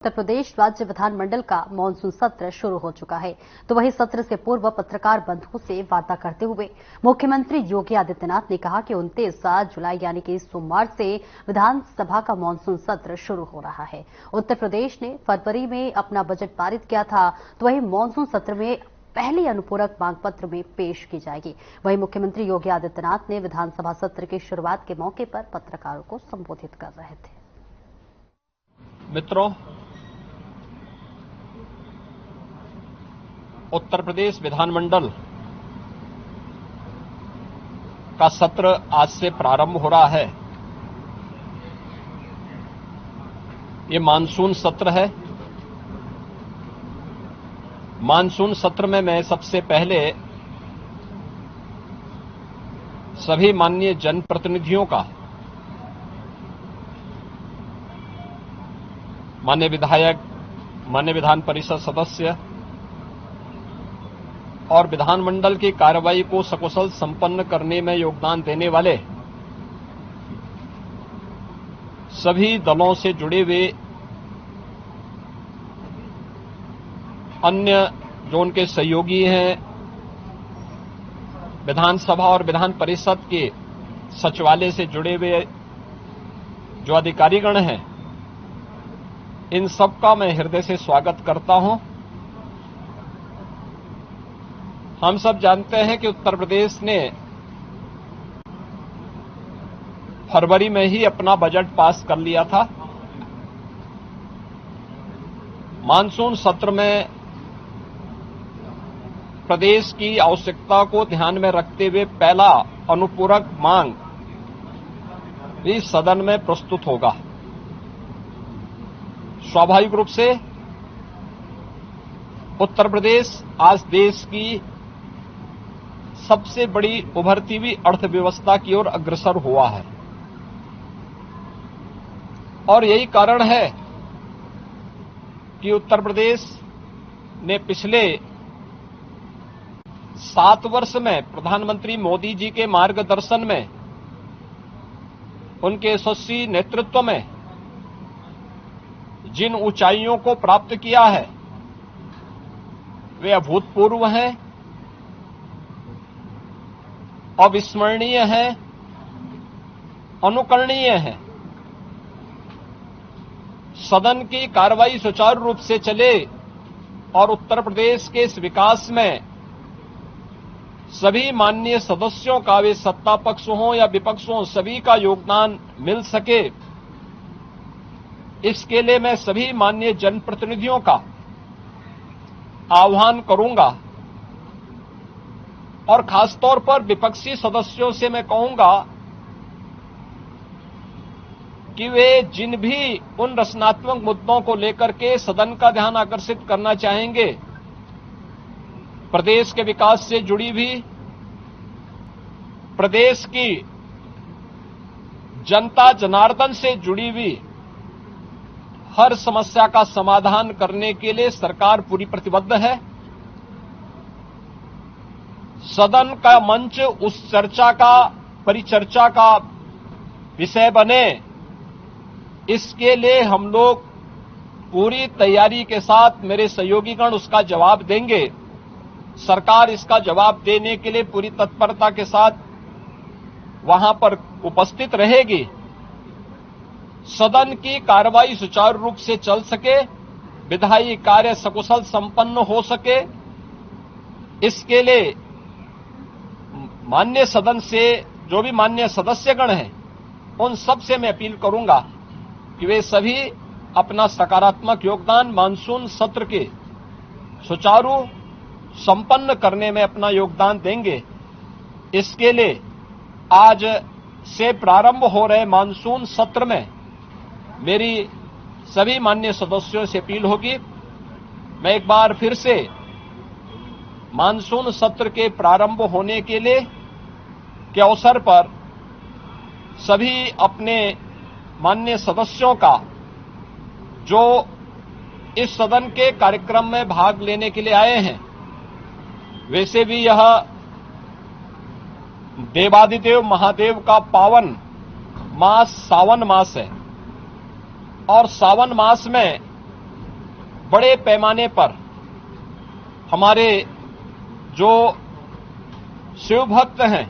उत्तर प्रदेश राज्य विधानमंडल का मानसून सत्र शुरू हो चुका है, तो वहीं सत्र से पूर्व पत्रकार बंधुओं से वार्ता करते हुए मुख्यमंत्री योगी आदित्यनाथ ने कहा कि 29 जुलाई यानी कि सोमवार से विधानसभा का मानसून सत्र शुरू हो रहा है। उत्तर प्रदेश ने फरवरी में अपना बजट पारित किया था, तो वहीं मानसून सत्र में पहली अनुपूरक मांग पत्र में पेश की जाएगी। वहीं मुख्यमंत्री योगी आदित्यनाथ ने विधानसभा सत्र की शुरुआत के मौके पर पत्रकारों को संबोधित कर रहे थे। मित्रों, उत्तर प्रदेश विधानमंडल का सत्र आज से प्रारंभ हो रहा है। ये मानसून सत्र है। मानसून सत्र में मैं सबसे पहले सभी माननीय जनप्रतिनिधियों का, माननीय विधायक, माननीय विधान परिषद सदस्य और विधानमंडल की कार्रवाई को सकुशल संपन्न करने में योगदान देने वाले सभी दलों से जुड़े हुए अन्य जो उनके सहयोगी हैं, विधानसभा और विधान परिषद के सचिवालय से जुड़े हुए जो अधिकारीगण हैं, इन सबका मैं हृदय से स्वागत करता हूं। हम सब जानते हैं कि उत्तर प्रदेश ने फरवरी में ही अपना बजट पास कर लिया था। मानसून सत्र में प्रदेश की आवश्यकता को ध्यान में रखते हुए पहला अनुपूरक मांग भी सदन में प्रस्तुत होगा। स्वाभाविक रूप से उत्तर प्रदेश आज देश की सबसे बड़ी उभरती हुई अर्थव्यवस्था की ओर अग्रसर हुआ है और यही कारण है कि उत्तर प्रदेश ने पिछले 7 वर्ष में प्रधानमंत्री मोदी जी के मार्गदर्शन में, उनके यशस्वी नेतृत्व में जिन ऊंचाइयों को प्राप्त किया है वे अभूतपूर्व हैं, अविस्मरणीय है, अनुकरणीय है। सदन की कार्रवाई सुचारू रूप से चले और उत्तर प्रदेश के इस विकास में सभी माननीय सदस्यों का, वे सत्ता पक्ष हो या विपक्ष हो, सभी का योगदान मिल सके, इसके लिए मैं सभी माननीय जनप्रतिनिधियों का आह्वान करूंगा और खासतौर पर विपक्षी सदस्यों से मैं कहूंगा कि वे जिन भी उन रचनात्मक मुद्दों को लेकर के सदन का ध्यान आकर्षित करना चाहेंगे, प्रदेश के विकास से जुड़ी हुई, प्रदेश की जनता जनार्दन से जुड़ी हुई हर समस्या का समाधान करने के लिए सरकार पूरी प्रतिबद्ध है। सदन का मंच उस चर्चा का, परिचर्चा का विषय बने, इसके लिए हम लोग पूरी तैयारी के साथ, मेरे सहयोगीगण उसका जवाब देंगे। सरकार इसका जवाब देने के लिए पूरी तत्परता के साथ वहां पर उपस्थित रहेगी। सदन की कार्रवाई सुचारू रूप से चल सके, विधायी कार्य सकुशल संपन्न हो सके, इसके लिए माननीय सदन से जो भी माननीय सदस्यगण हैं, उन सब से मैं अपील करूंगा कि वे सभी अपना सकारात्मक योगदान मानसून सत्र के सुचारू संपन्न करने में अपना योगदान देंगे। इसके लिए आज से प्रारंभ हो रहे मानसून सत्र में मेरी सभी माननीय सदस्यों से अपील होगी। मैं एक बार फिर से मानसून सत्र के प्रारंभ होने के लिए के अवसर पर सभी अपने माननीय सदस्यों का, जो इस सदन के कार्यक्रम में भाग लेने के लिए आए हैं, वैसे भी यह देवादिदेव महादेव का पावन मास सावन मास है और सावन मास में बड़े पैमाने पर हमारे जो शिव भक्त हैं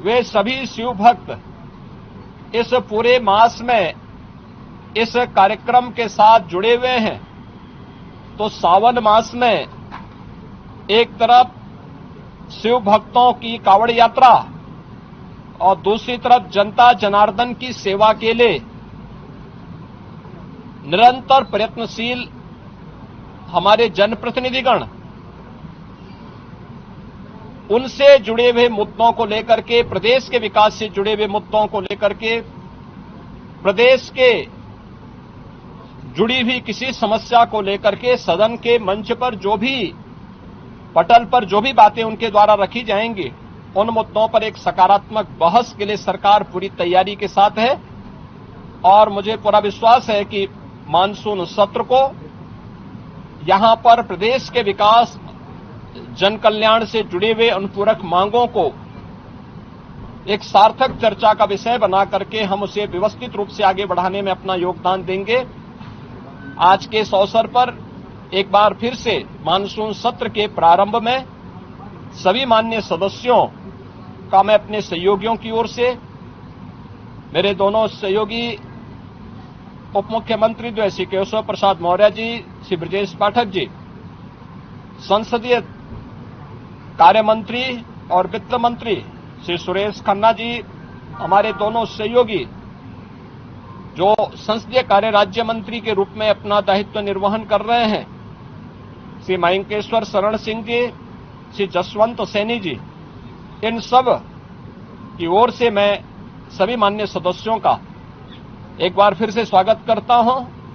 वे सभी शिव भक्त इस पूरे मास में इस कार्यक्रम के साथ जुड़े हुए हैं। तो सावन मास में एक तरफ शिव भक्तों की कावड़ यात्रा और दूसरी तरफ जनता जनार्दन की सेवा के लिए निरंतर प्रयत्नशील हमारे जनप्रतिनिधिगण उनसे जुड़े हुए मुद्दों को लेकर के, प्रदेश के विकास से जुड़े हुए मुद्दों को लेकर के, प्रदेश के जुड़ी हुई किसी समस्या को लेकर के सदन के मंच पर जो भी पटल पर जो भी बातें उनके द्वारा रखी जाएंगी उन मुद्दों पर एक सकारात्मक बहस के लिए सरकार पूरी तैयारी के साथ है। और मुझे पूरा विश्वास है कि मानसून सत्र को यहां पर प्रदेश के विकास, जन कल्याण से जुड़े हुए अनुपूरक मांगों को एक सार्थक चर्चा का विषय बना करके हम उसे व्यवस्थित रूप से आगे बढ़ाने में अपना योगदान देंगे। आज के इस अवसर पर एक बार फिर से मानसून सत्र के प्रारंभ में सभी माननीय सदस्यों का मैं अपने सहयोगियों की ओर से, मेरे दोनों सहयोगी उप मुख्यमंत्री जो है श्री केशव प्रसाद मौर्य जी, श्री ब्रजेश पाठक जी, संसदीय कार्य मंत्री और वित्त मंत्री श्री सुरेश खन्ना जी, हमारे दोनों सहयोगी जो संसदीय कार्य राज्य मंत्री के रूप में अपना दायित्व निर्वहन कर रहे हैं, श्री मयंकेश्वर शरण सिंह जी, श्री जसवंत सैनी जी, इन सब की ओर से मैं सभी माननीय सदस्यों का एक बार फिर से स्वागत करता हूं।